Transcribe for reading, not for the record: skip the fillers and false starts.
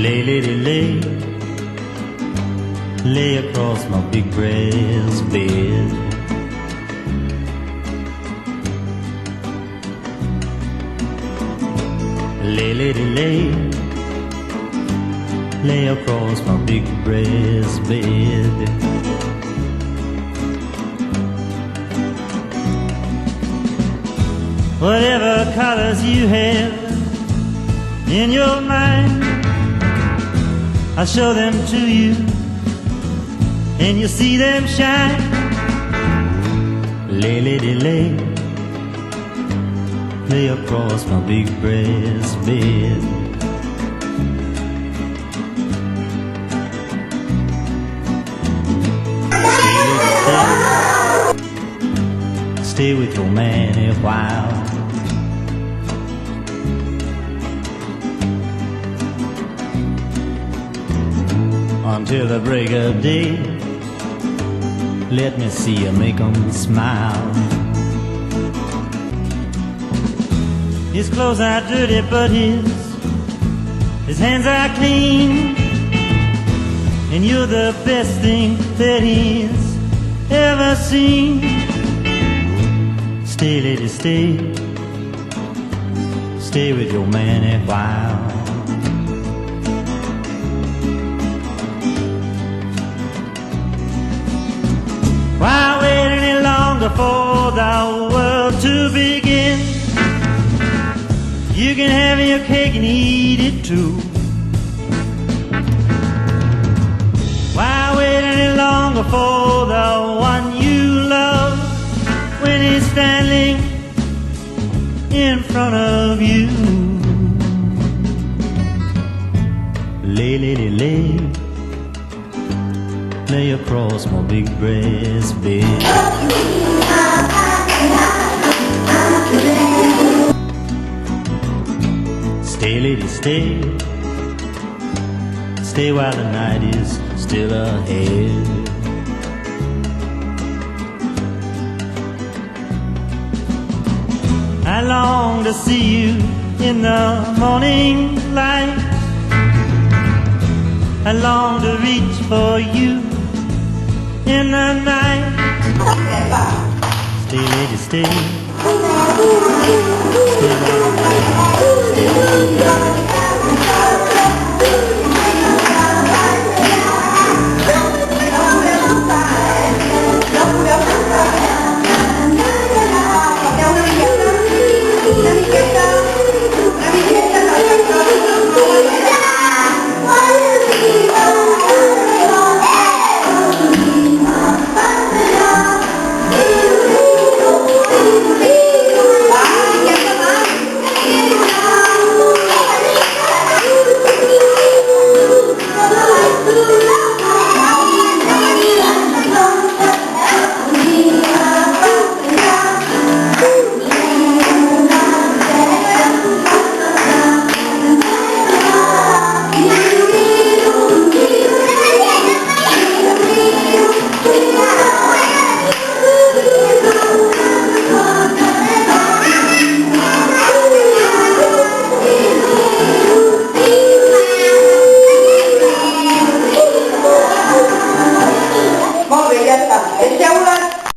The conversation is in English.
Lay, lady, lay, lay across my big brass bed. Lay, lady, lay, lay across my big brass bed. Whatever colors you have in your mind, I'll show them to you, and you'll see them shine. Lay, lady, lay, lay across my big brass bed. Stay with your man a while. Until the break of day, let me see you make 'em smile. His clothes are dirty, but his hands are clean, and you're the best thing that he's ever seen. Stay, lady, stay, stay with your man a while. Why wait any longer for the world to begin? You can have your cake and eat it too. Why wait any longer for the one you love when he's standing in front of you? Lay, lady, lay, lay across my big brass bed. Stay, lady, stay, stay while the night is still ahead. I long to see you in the morning light. I long to reach for you in the night. Stay, lady, stay. Mau về dân tập để xéo lên